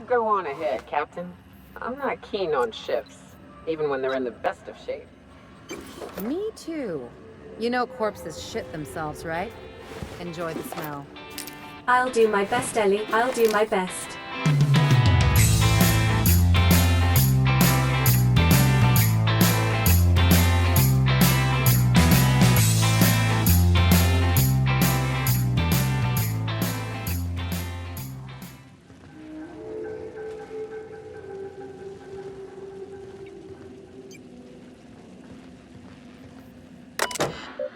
go on ahead, Captain. I'm not keen on ships, even when they're in the best of shape. Me too. You know corpses shit themselves, right? Enjoy the smell. I'll do my best, Ellie. I'll do my best.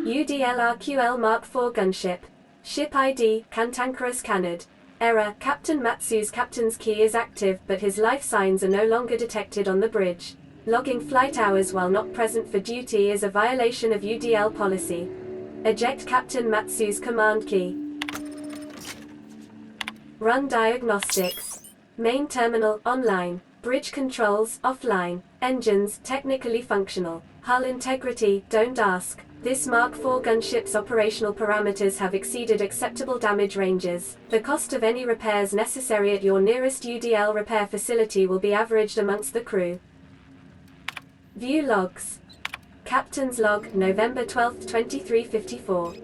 UDLRQL Mark IV gunship. Ship ID, Cantankerous Canard. Error, Captain Matsu's captain's key is active but his life signs are no longer detected on the bridge. Logging flight hours while not present for duty is a violation of UDL policy. Eject Captain Matsu's command key. Run diagnostics. Main terminal, online. Bridge controls, offline. Engines, technically functional. Hull integrity, don't ask. This Mark IV gunship's operational parameters have exceeded acceptable damage ranges. The cost of any repairs necessary at your nearest UDL repair facility will be averaged amongst the crew. View logs. Captain's log, November 12, 2354.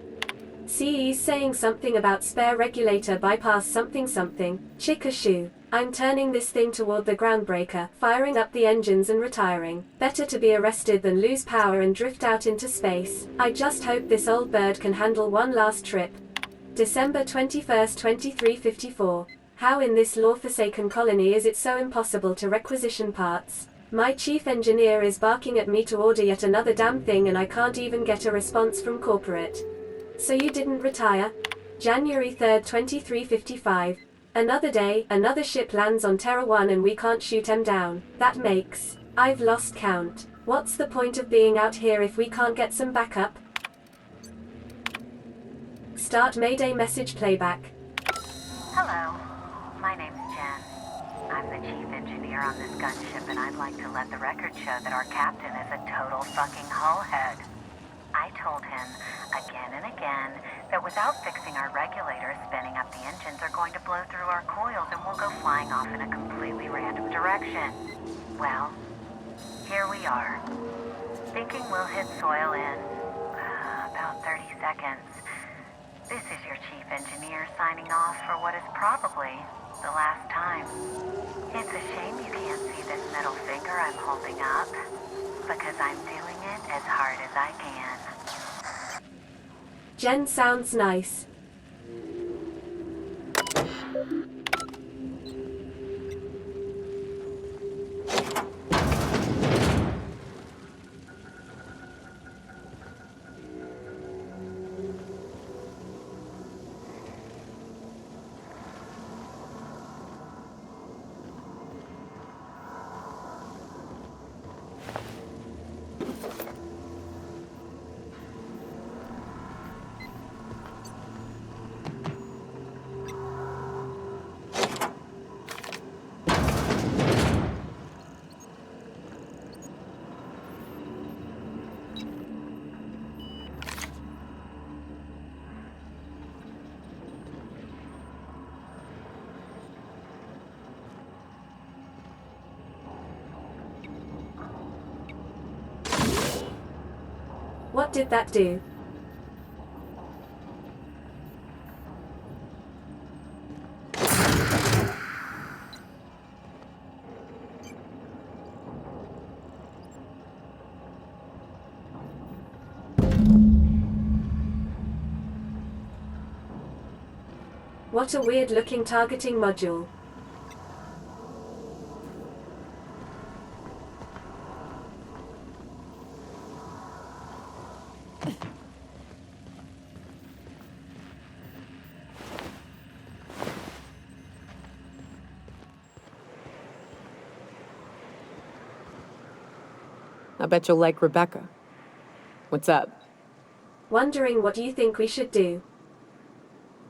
CE's saying something about spare regulator bypass something something. Chickashoe. I'm turning this thing toward the groundbreaker, firing up the engines and retiring. Better to be arrested than lose power and drift out into space. I just hope this old bird can handle one last trip. December 21st, 2354. How in this law-forsaken colony is it so impossible to requisition parts? My chief engineer is barking at me to order yet another damn thing and I can't even get a response from corporate. So you didn't retire? January 3rd, 2355. Another day, another ship lands on Terra 1 and we can't shoot 'em down. That makes... I've lost count. What's the point of being out here if we can't get some backup? Start Mayday message playback. Hello, my name's Jen. I'm the chief engineer on this gunship and I'd like to let the record show that our captain is a total fucking hullhead. I told him again and again that without fixing our regulators, spinning up the engines are going to blow through our coils and we'll go flying off in a completely random direction. Well, here we are. Thinking we'll hit soil in about 30 seconds. This is your chief engineer signing off for what is probably the last time. It's a shame you can't see this middle finger I'm holding up, because I'm doing it as hard as I can. Jen sounds nice. What did that do? What a weird-looking targeting module. I bet you'll like Rebecca. What's up? Wondering what you think we should do.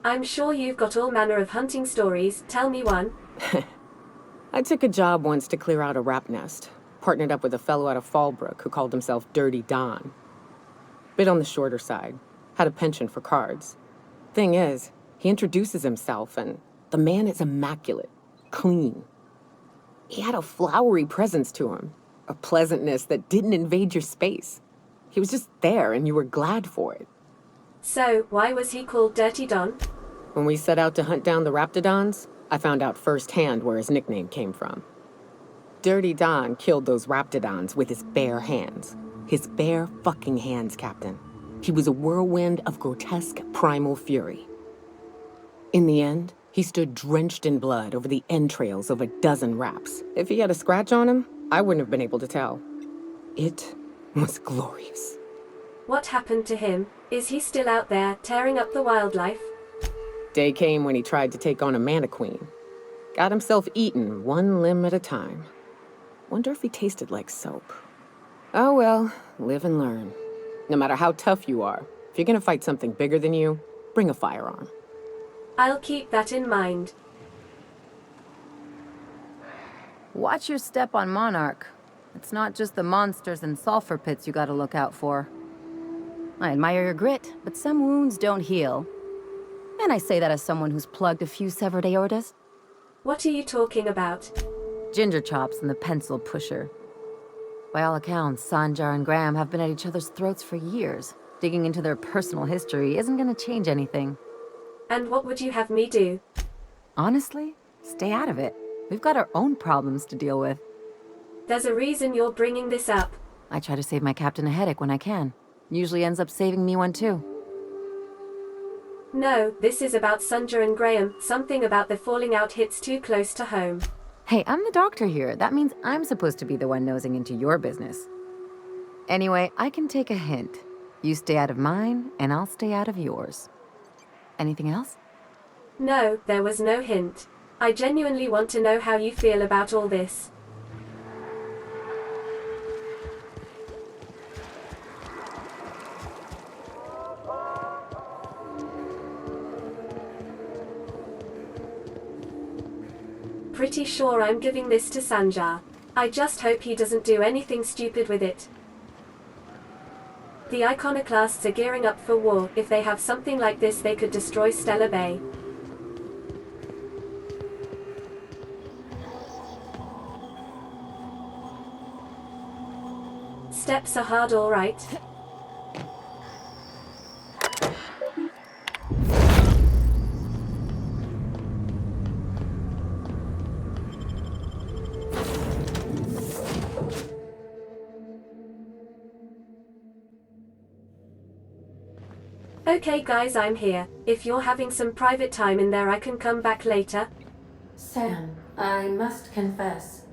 I'm sure you've got all manner of hunting stories, tell me one. I took a job once to clear out a rat nest. Partnered up with a fellow out of Fallbrook who called himself Dirty Don. Bit on the shorter side. Had a penchant for cards. Thing is, he introduces himself and the man is immaculate. Clean. He had a flowery presence to him, a pleasantness that didn't invade your space. He was just there and you were glad for it. So, why was he called Dirty Don? When we set out to hunt down the Raptidons, I found out firsthand where his nickname came from. Dirty Don killed those Raptidons with his bare hands. His bare fucking hands, Captain. He was a whirlwind of grotesque primal fury. In the end, he stood drenched in blood over the entrails of a dozen raps. If he had a scratch on him, I wouldn't have been able to tell. It was glorious. What happened to him? Is he still out there, tearing up the wildlife? Day came when he tried to take on a mannequin. Got himself eaten one limb at a time. Wonder if he tasted like soap. Oh well, live and learn. No matter how tough you are, if you're gonna fight something bigger than you, bring a firearm. I'll keep that in mind. Watch your step on Monarch. It's not just the monsters and sulfur pits you gotta look out for. I admire your grit, but some wounds don't heal. And I say that as someone who's plugged a few severed aortas. What are you talking about? Ginger chops and the pencil pusher. By all accounts, Sanjar and Graham have been at each other's throats for years. Digging into their personal history isn't gonna change anything. And what would you have me do? Honestly, stay out of it. We've got our own problems to deal with. There's a reason you're bringing this up. I try to save my captain a headache when I can. Usually ends up saving me one too. No, this is about Sanjar and Graham. Something about the falling out hits too close to home. Hey, I'm the doctor here. That means I'm supposed to be the one nosing into your business. Anyway, I can take a hint. You stay out of mine, and I'll stay out of yours. Anything else? No, there was no hint. I genuinely want to know how you feel about all this. Pretty sure I'm giving this to Sanjar. I just hope he doesn't do anything stupid with it. The iconoclasts are gearing up for war. If they have something like this, they could destroy Stellar Bay. Steps are hard, all right. Okay guys, I'm here. If you're having some private time in there, I can come back later. Sam, I must confess,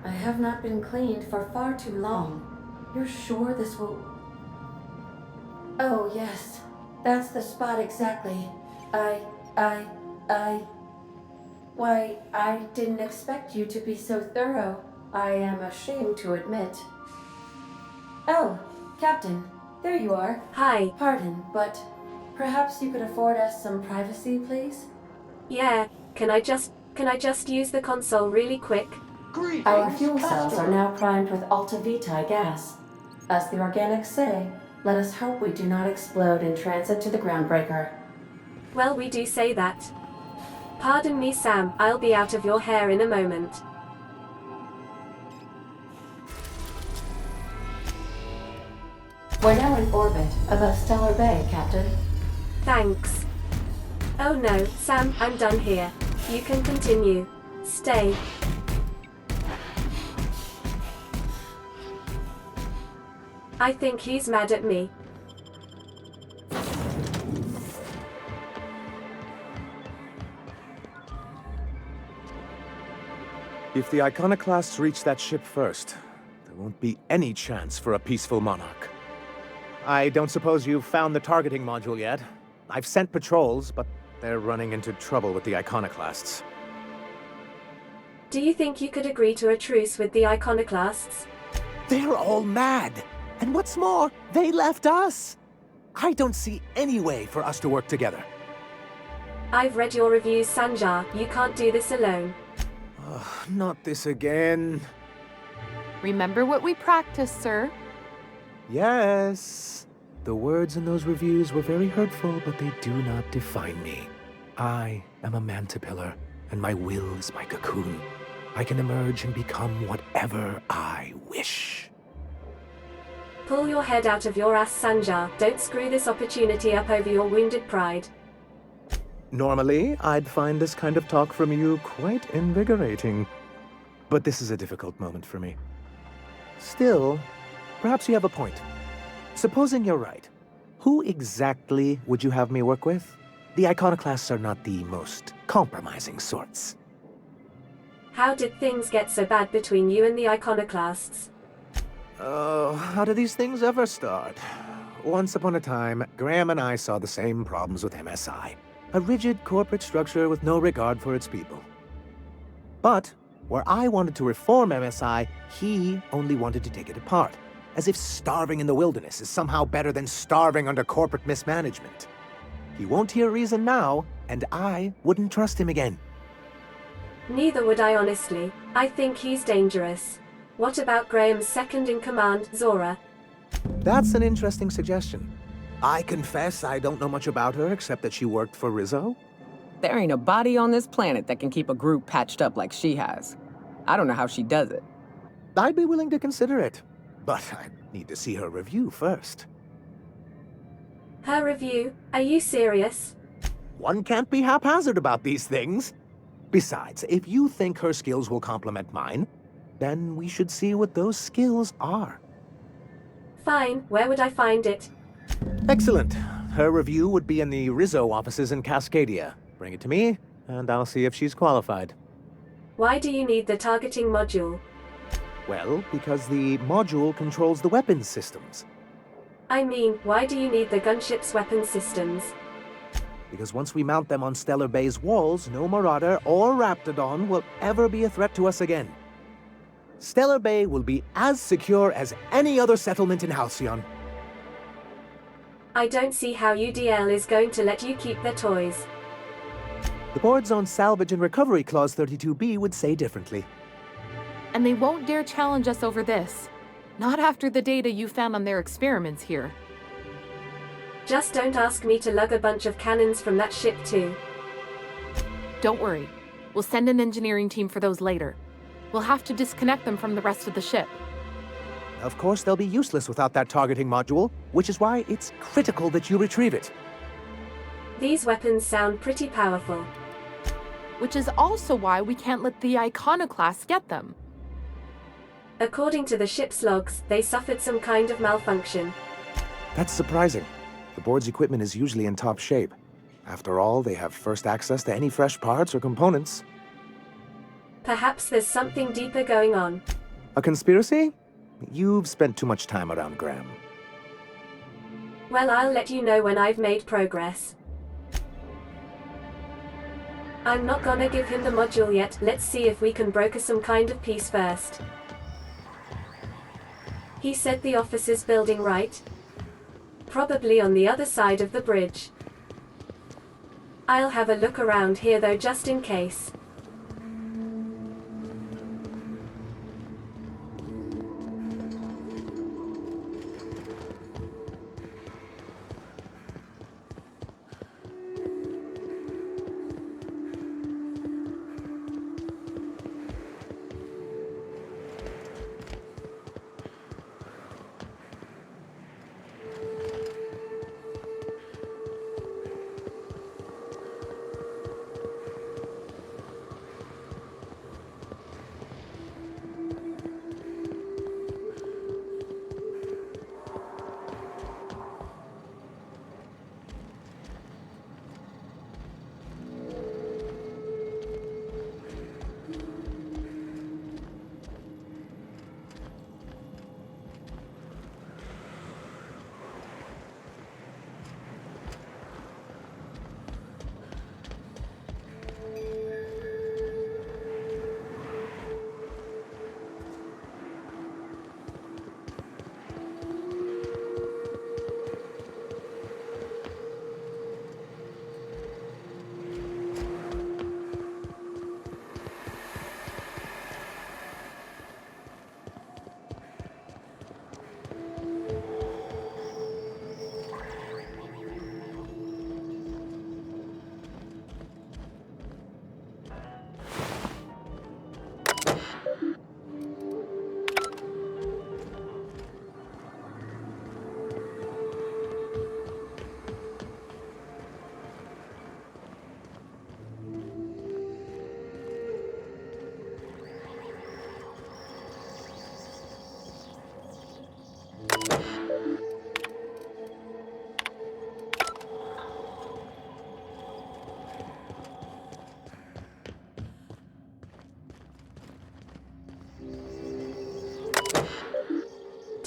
I have not been cleaned for far too long. You're sure this will... Oh yes, that's the spot exactly. Why, I didn't expect you to be so thorough. I am ashamed to admit. Oh, Captain, there you are. Hi. Pardon, but perhaps you could afford us some privacy, please? Yeah, can I just use the console really quick? Our fuel cells are now primed with Alta Vitae gas. As the organics say, let us hope we do not explode in transit to the groundbreaker. Well, we do say that. Pardon me, Sam, I'll be out of your hair in a moment. We're now in orbit above Stellar Bay, Captain. Thanks. Oh no, Sam, I'm done here. You can continue. Stay. I think he's mad at me. If the iconoclasts reach that ship first, there won't be any chance for a peaceful monarch. I don't suppose you've found the targeting module yet? I've sent patrols, but they're running into trouble with the iconoclasts. Do you think you could agree to a truce with the iconoclasts? They're all mad! And what's more, they left us! I don't see any way for us to work together. I've read your reviews, Sanjar. You can't do this alone. Not this again. Remember what we practiced, sir. Yes. The words in those reviews were very hurtful, but they do not define me. I am a mantipillar, and my will is my cocoon. I can emerge and become whatever I wish. Pull your head out of your ass, Sanjar. Don't screw this opportunity up over your wounded pride. Normally, I'd find this kind of talk from you quite invigorating. But this is a difficult moment for me. Still, perhaps you have a point. Supposing you're right, who exactly would you have me work with? The iconoclasts are not the most compromising sorts. How did things get so bad between you and the iconoclasts? Oh, how do these things ever start? Once upon a time, Graham and I saw the same problems with MSI. A rigid corporate structure with no regard for its people. But, where I wanted to reform MSI, he only wanted to take it apart. As if starving in the wilderness is somehow better than starving under corporate mismanagement. He won't hear reason now, and I wouldn't trust him again. Neither would I, honestly. I think he's dangerous. What about Graham's second-in-command, Zora? That's an interesting suggestion. I confess I don't know much about her except that she worked for Rizzo. There ain't a body on this planet that can keep a group patched up like she has. I don't know how she does it. I'd be willing to consider it, but I need to see her review first. Her review? Are you serious? One can't be haphazard about these things. Besides, if you think her skills will complement mine, then we should see what those skills are. Fine, where would I find it? Excellent. Her review would be in the Rizzo offices in Cascadia. Bring it to me, and I'll see if she's qualified. Why do you need the targeting module? Well, because the module controls the weapons systems. I mean, why do you need the gunship's weapon systems? Because once we mount them on Stellar Bay's walls, no Marauder or Raptidon will ever be a threat to us again. Stellar Bay will be as secure as any other settlement in Halcyon. I don't see how UDL is going to let you keep their toys. The board's own Salvage and Recovery Clause 32B would say differently. And they won't dare challenge us over this. Not after the data you found on their experiments here. Just don't ask me to lug a bunch of cannons from that ship too. Don't worry. We'll send an engineering team for those later. We'll have to disconnect them from the rest of the ship. Of course, they'll be useless without that targeting module, which is why it's critical that you retrieve it. These weapons sound pretty powerful. Which is also why we can't let the iconoclasts get them. According to the ship's logs, they suffered some kind of malfunction. That's surprising. The board's equipment is usually in top shape. After all, they have first access to any fresh parts or components. Perhaps there's something deeper going on. A conspiracy? You've spent too much time around Graham. Well, I'll let you know when I've made progress. I'm not gonna give him the module yet. Let's see if we can broker some kind of peace first. He said the officer's building, right? Probably on the other side of the bridge. I'll have a look around here though, just in case.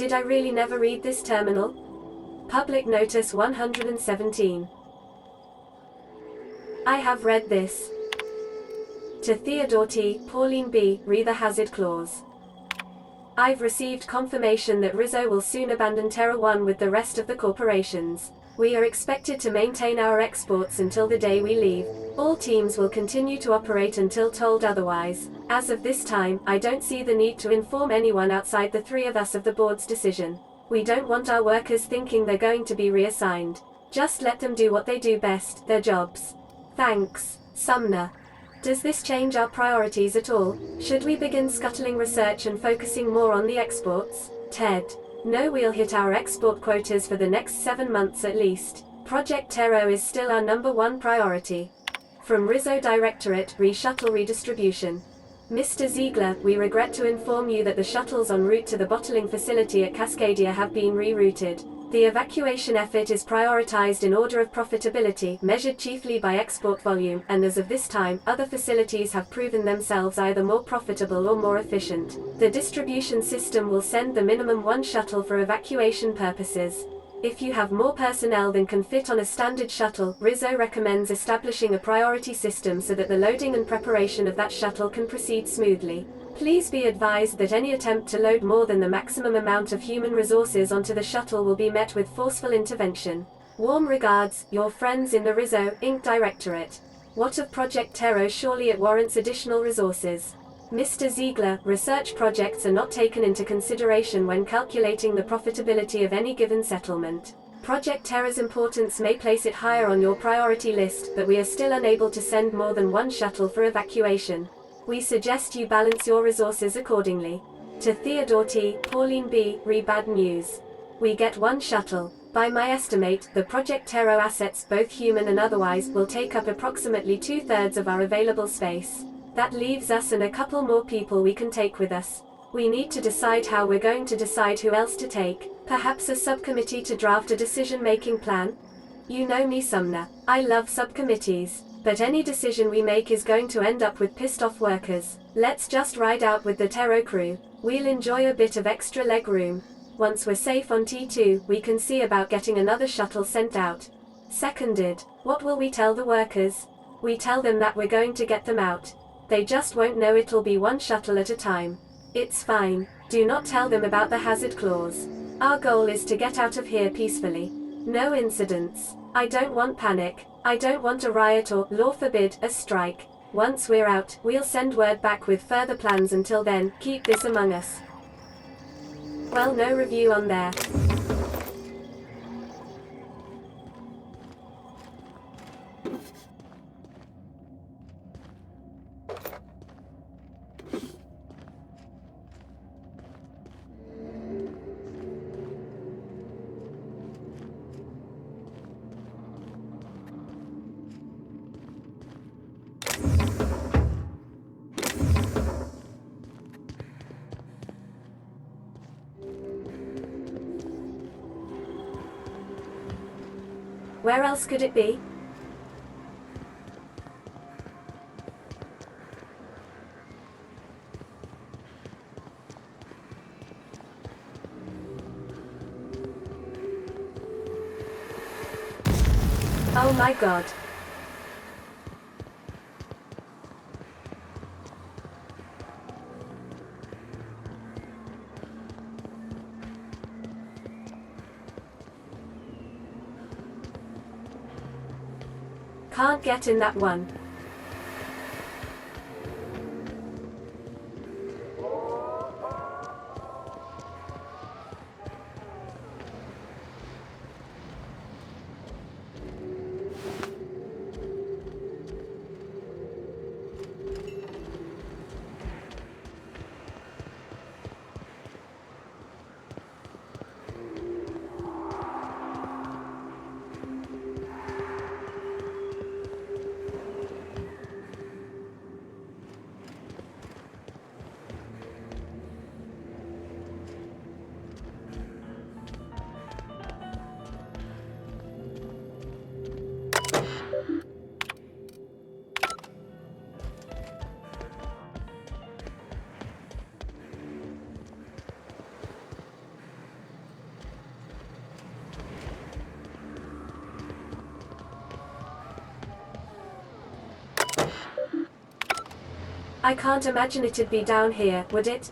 Did I really never read this terminal? Public Notice 117. I have read this. To Theodore T., Pauline B., re the Hazard Clause. I've received confirmation that Rizzo will soon abandon Terra 1 with the rest of the corporations. We are expected to maintain our exports until the day we leave. All teams will continue to operate until told otherwise. As of this time, I don't see the need to inform anyone outside the three of us of the board's decision. We don't want our workers thinking they're going to be reassigned. Just let them do what they do best, their jobs. Thanks, Sumner. Does this change our priorities at all? Should we begin scuttling research and focusing more on the exports? Ted. No, we'll hit our export quotas for the next 7 months at least. Project Terror is still our #1 priority. From Rizzo Directorate, Shuttle Redistribution. Mr. Ziegler, we regret to inform you that the shuttles en route to the bottling facility at Cascadia have been rerouted. The evacuation effort is prioritized in order of profitability, measured chiefly by export volume, and as of this time, other facilities have proven themselves either more profitable or more efficient. The distribution system will send the minimum 1 shuttle for evacuation purposes. If you have more personnel than can fit on a standard shuttle, Rizzo recommends establishing a priority system so that the loading and preparation of that shuttle can proceed smoothly. Please be advised that any attempt to load more than the maximum amount of human resources onto the shuttle will be met with forceful intervention. Warm regards, your friends in the Rizzo, Inc. Directorate. What of Project Terror? Surely it warrants additional resources. Mr. Ziegler, research projects are not taken into consideration when calculating the profitability of any given settlement. Project Terror's importance may place it higher on your priority list, but we are still unable to send more than 1 shuttle for evacuation. We suggest you balance your resources accordingly. To Theodore T., Pauline B., re bad news. We get 1 shuttle. By my estimate, the Project Terror assets, both human and otherwise, will take up approximately 2/3 of our available space. That leaves us and a couple more people we can take with us. We need to decide how we're going to decide who else to take. Perhaps a subcommittee to draft a decision-making plan? You know me, Sumner. I love subcommittees. But any decision we make is going to end up with pissed-off workers. Let's just ride out with the Terror crew. We'll enjoy a bit of extra leg room. Once we're safe on T2, we can see about getting another shuttle sent out. Seconded. What will we tell the workers? We tell them that we're going to get them out. They just won't know. It'll be 1 shuttle at a time. It's fine. Do not tell them about the hazard clause. Our goal is to get out of here peacefully. No incidents. I don't want panic. I don't want a riot or, Lord forbid, a strike. Once we're out, we'll send word back with further plans. Until then, keep this among us. Well, no review on there. Where else could it be? Oh my God. Can't get in that one. I can't imagine it'd be down here, would it?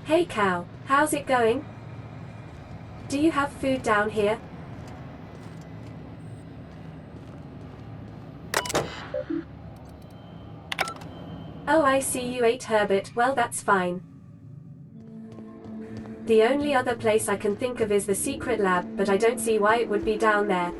Hey cow, how's it going? Do you have food down here? Oh, I see you ate Herbert. Well, that's fine. The only other place I can think of is the secret lab, but I don't see why it would be down there.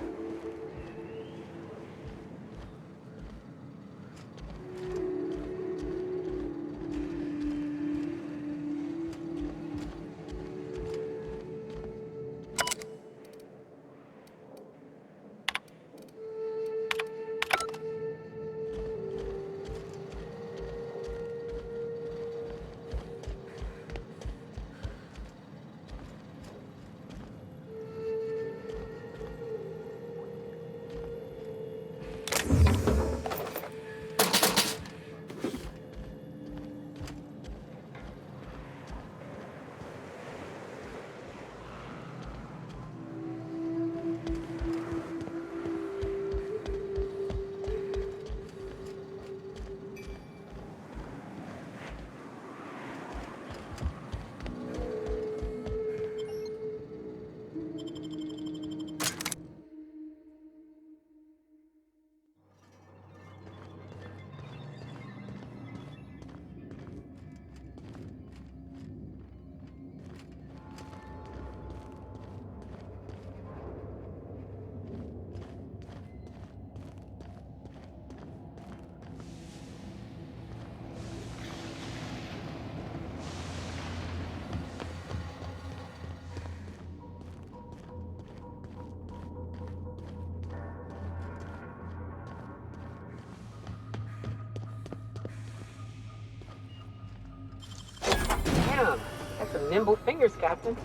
Damn, that's some nimble fingers, Captain.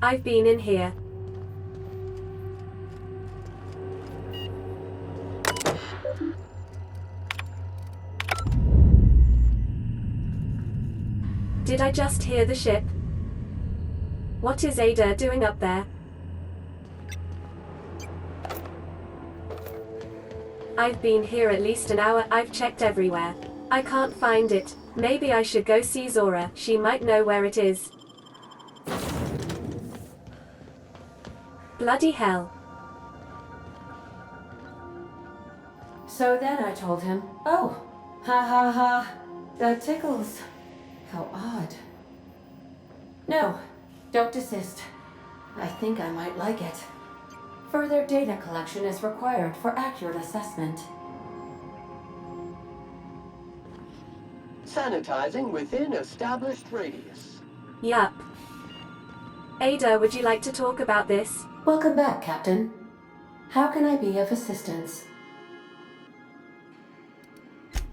I've been in here. Did I just hear the ship? What is Ada doing up there? I've been here at least an hour. I've checked everywhere. I can't find it. Maybe I should go see Zora. She might know where it is. Bloody hell. So then I told him, oh, ha ha ha, that tickles. How odd. No, don't desist. I think I might like it. Further data collection is required for accurate assessment. Sanitizing within established radius. Yup. Ada, would you like to talk about this? Welcome back, Captain. How can I be of assistance?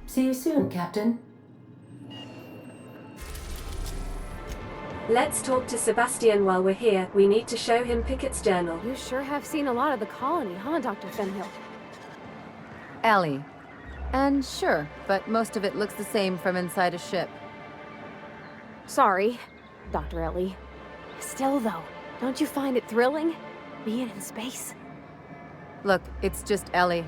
See you soon, Captain. Let's talk to Sebastian while we're here. We need to show him Pickett's journal. You sure have seen a lot of the colony, huh, Dr. Fenhill? Ellie. And sure, but most of it looks the same from inside a ship. Sorry, Dr. Ellie. Still, though, don't you find it thrilling? Being in space? Look, it's just Ellie.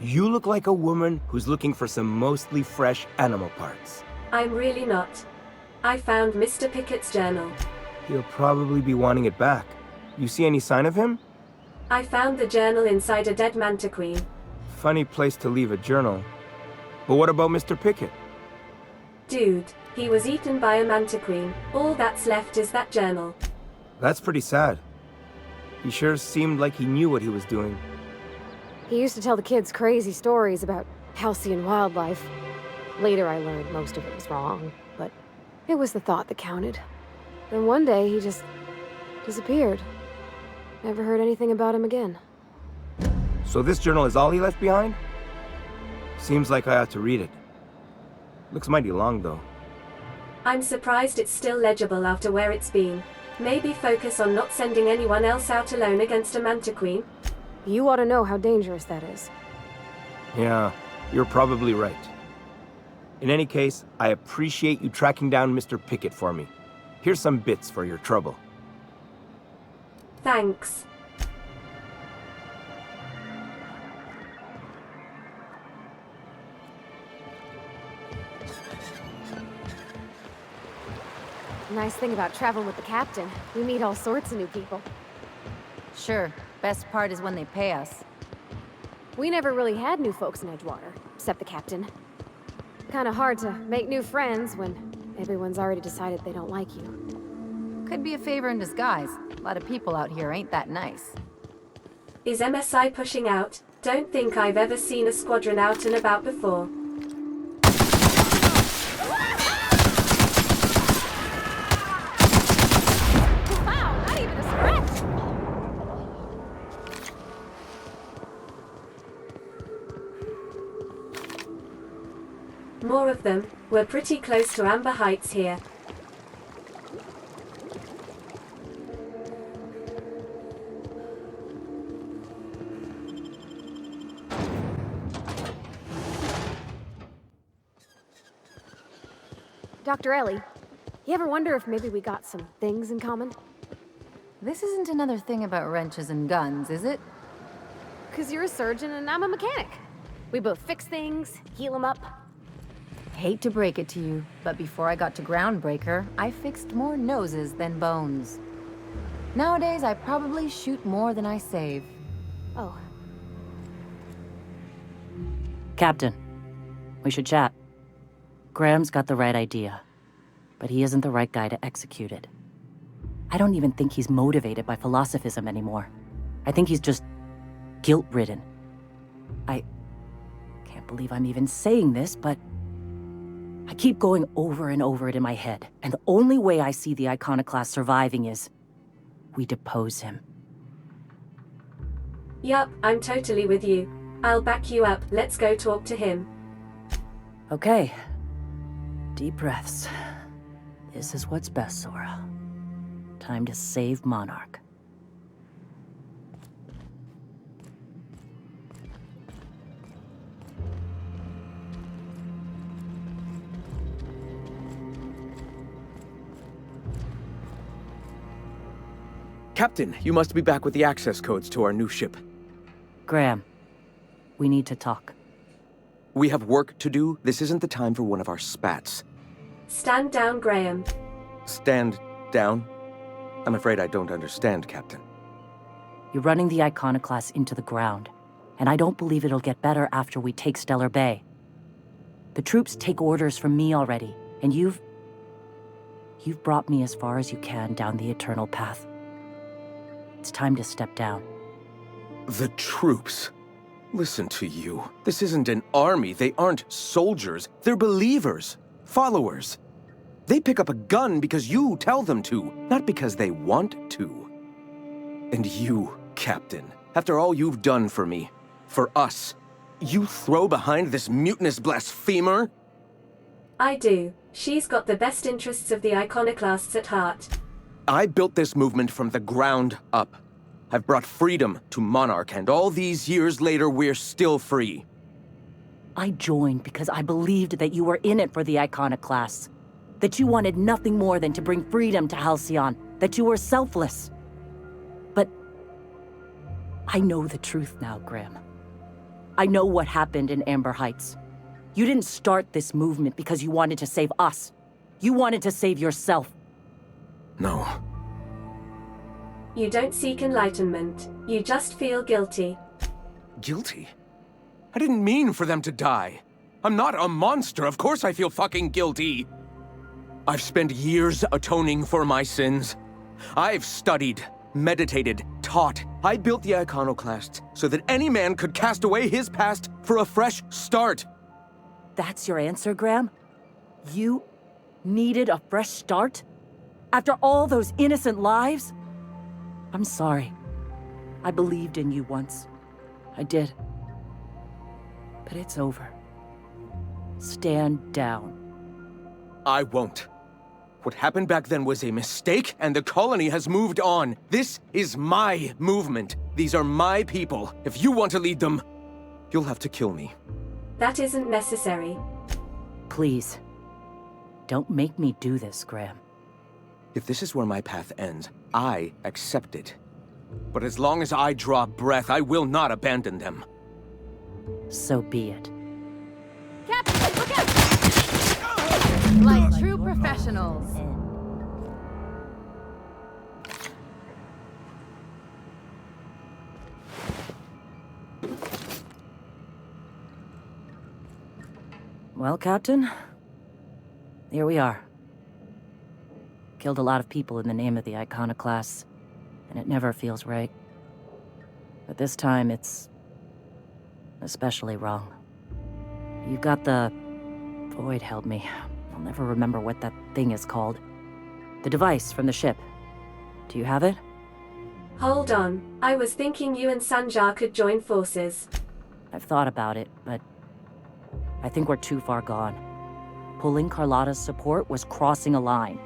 You look like a woman who's looking for some mostly fresh animal parts. I'm really not. I found Mr. Pickett's journal. He'll probably be wanting it back. You see any sign of him? I found the journal inside a dead mantiqueen. Funny place to leave a journal. But what about Mr. Pickett? Dude, he was eaten by a mantiqueen. All that's left is that journal. That's pretty sad. He sure seemed like he knew what he was doing. He used to tell the kids crazy stories about halcyon wildlife. Later I learned most of it was wrong, but it was the thought that counted. Then one day he just disappeared. Never heard anything about him again. So this journal is all he left behind? Seems like I ought to read it. Looks mighty long, though. I'm surprised it's still legible after where it's been. Maybe focus on not sending anyone else out alone against a mantiqueen? You ought to know how dangerous that is. Yeah, you're probably right. In any case, I appreciate you tracking down Mr. Pickett for me. Here's some bits for your trouble. Thanks. Nice thing about traveling with the captain. We meet all sorts of new people. Sure, best part is when they pay us. We never really had new folks in Edgewater, except the captain. Kinda hard to make new friends when everyone's already decided they don't like you. Could be a favor in disguise. A lot of people out here ain't that nice. Is MSI pushing out? Don't think I've ever seen a squadron out and about before. Wow, not even a scratch! More of them. We're pretty close to Amber Heights here. Dr. Ellie, you ever wonder if maybe we got some things in common? This isn't another thing about wrenches and guns, is it? 'Cause you're a surgeon and I'm a mechanic. We both fix things, heal them up. Hate to break it to you, but before I got to Groundbreaker, I fixed more noses than bones. Nowadays, I probably shoot more than I save. Oh, Captain, we should chat. Graham's got the right idea, but he isn't the right guy to execute it. I don't even think he's motivated by philosophism anymore. I think he's just guilt-ridden. I can't believe I'm even saying this, but I keep going over and over it in my head, and the only way I see the Iconoclast surviving is we depose him. Yup, I'm totally with you. I'll back you up. Let's go talk to him. Okay. Deep breaths. This is what's best, Sora. Time to save Monarch. Captain, you must be back with the access codes to our new ship. Graham, we need to talk. We have work to do. This isn't the time for one of our spats. Stand down, Graham. Stand down? I'm afraid I don't understand, Captain. You're running the Iconoclast into the ground, and I don't believe it'll get better after we take Stellar Bay. The troops take orders from me already, and you've brought me as far as you can down the Eternal Path. It's time to step down. The troops? Listen to you. This isn't an army. They aren't soldiers. They're believers. Followers. They pick up a gun because you tell them to, not because they want to. And you, Captain, after all you've done for me, for us, you throw behind this mutinous blasphemer? I do. She's got the best interests of the Iconoclasts at heart. I built this movement from the ground up. I've brought freedom to Monarch, and all these years later, we're still free. I joined because I believed that you were in it for the Iconoclasts. That you wanted nothing more than to bring freedom to Halcyon. That you were selfless. But I know the truth now, Graham. I know what happened in Amber Heights. You didn't start this movement because you wanted to save us. You wanted to save yourself. No. You don't seek enlightenment. You just feel guilty. Guilty? I didn't mean for them to die. I'm not a monster. Of course I feel fucking guilty. I've spent years atoning for my sins. I've studied, meditated, taught. I built the Iconoclast so that any man could cast away his past for a fresh start. That's your answer, Graham? You needed a fresh start? After all those innocent lives? I'm sorry. I believed in you once. I did. But it's over. Stand down. I won't. What happened back then was a mistake, and the colony has moved on. This is my movement. These are my people. If you want to lead them, You'll have to kill me. That isn't necessary. Please. Don't make me do this, Graham. If this is where my path ends, I accept it. But as long as I draw breath, I will not abandon them. So be it. Captain, look out! Like true professionals. Well, Captain, here we are. Killed a lot of people in the name of the Iconoclasts, and it never feels right. But this time, it's especially wrong. You got the... Void held me. I'll never remember what that thing is called. The device from the ship. Do you have it? Hold on. I was thinking you and Sanjar could join forces. I've thought about it, but I think we're too far gone. Pulling Carlotta's support was crossing a line.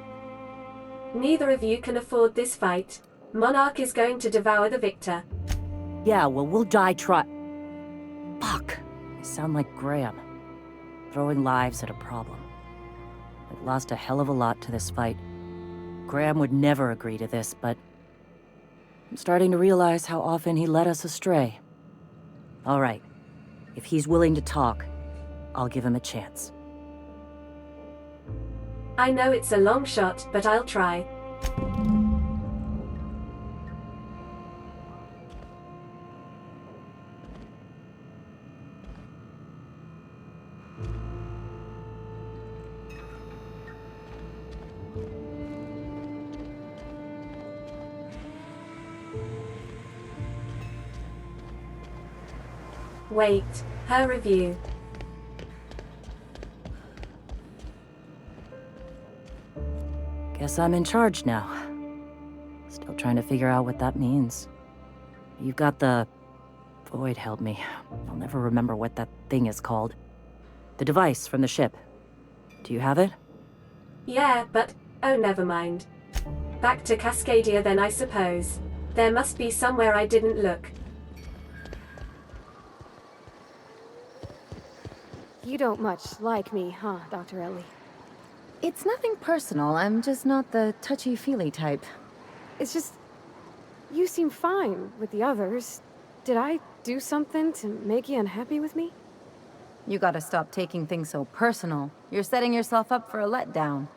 Neither of you can afford this fight. Monarch is going to devour the victor. Yeah, well, we'll die Fuck. I sound like Graham. Throwing lives at a problem. I've lost a hell of a lot to this fight. Graham would never agree to this, but I'm starting to realize how often he led us astray. All right. If he's willing to talk, I'll give him a chance. I know it's a long shot, but I'll try. Wait, her review. Guess I'm in charge now. Still trying to figure out what that means. You've got the... Void held me. I'll never remember what that thing is called. The device from the ship. Do you have it? Yeah, but... oh, never mind. Back to Cascadia then, I suppose. There must be somewhere I didn't look. You don't much like me, huh, Dr. Ellie? It's nothing personal, I'm just not the touchy-feely type. It's just... you seem fine with the others. Did I do something to make you unhappy with me? You gotta stop taking things so personal. You're setting yourself up for a letdown.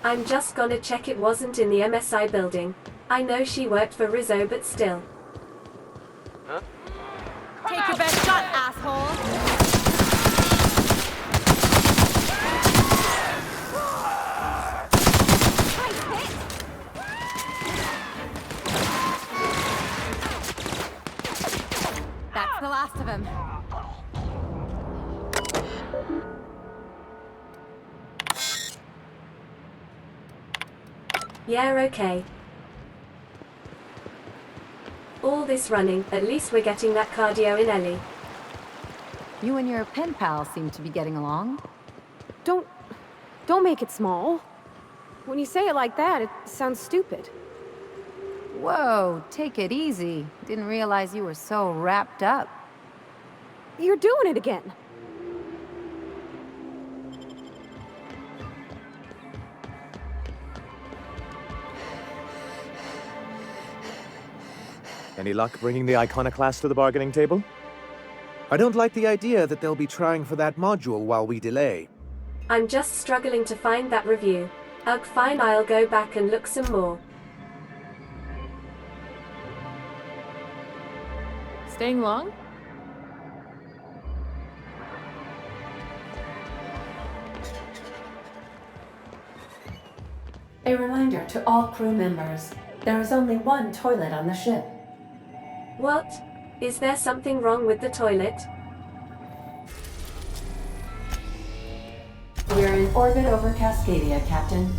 I'm just gonna check it wasn't in the MSI building. I know she worked for Rizzo, but still. Take your best shot, asshole! That's the last of him. Yeah, okay. All this running, at least we're getting that cardio in Ellie. You and your pen pal seem to be getting along. Don't make it small. When you say it like that, it sounds stupid. Whoa, take it easy. Didn't realize you were so wrapped up. You're doing it again. Any luck bringing the Iconoclast to the bargaining table? I don't like the idea that they'll be trying for that module while we delay. I'm just struggling to find that review. Ugh, fine, I'll go back and look some more. Staying long? A reminder to all crew members, there is only one toilet on the ship. What? Is there something wrong with the toilet? We're in orbit over Cascadia, Captain.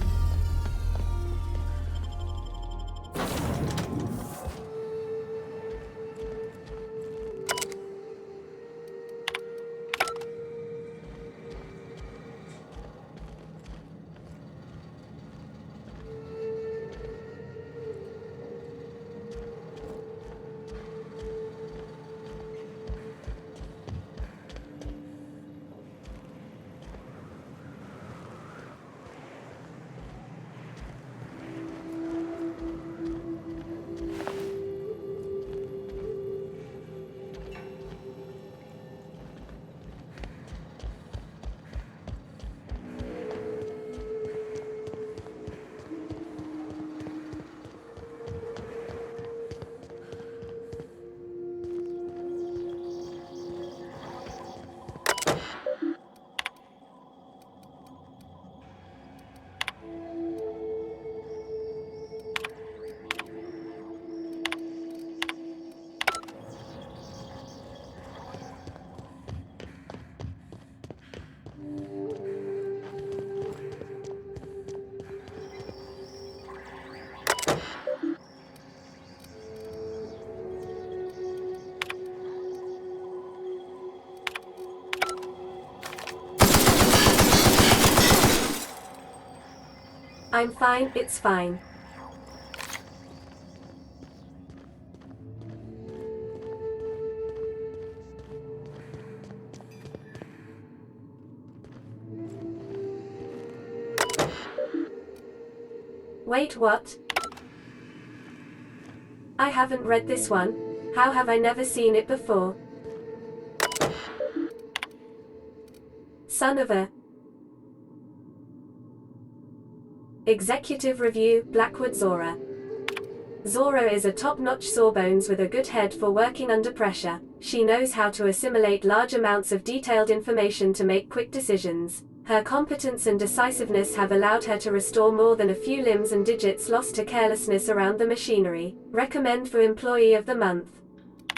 I'm fine, it's fine. Wait, what? I haven't read this one. How have I never seen it before? Son of a... Executive Review, Blackwood Zora. Zora is a top-notch sawbones with a good head for working under pressure. She knows how to assimilate large amounts of detailed information to make quick decisions. Her competence and decisiveness have allowed her to restore more than a few limbs and digits lost to carelessness around the machinery. Recommend for Employee of the Month.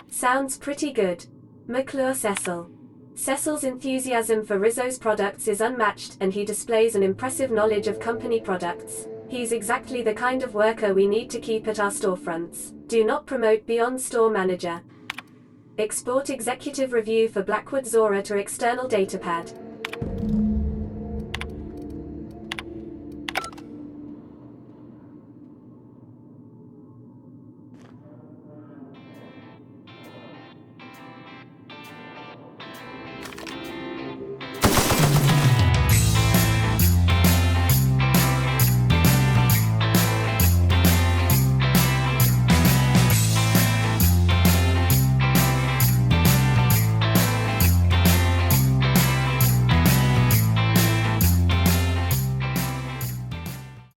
Sounds pretty good. McClure Cecil. Cecil's enthusiasm for Rizzo's products is unmatched, and he displays an impressive knowledge of company products. He's exactly the kind of worker we need to keep at our storefronts. Do not promote beyond store manager. Export executive review for Blackwood Zora to external datapad.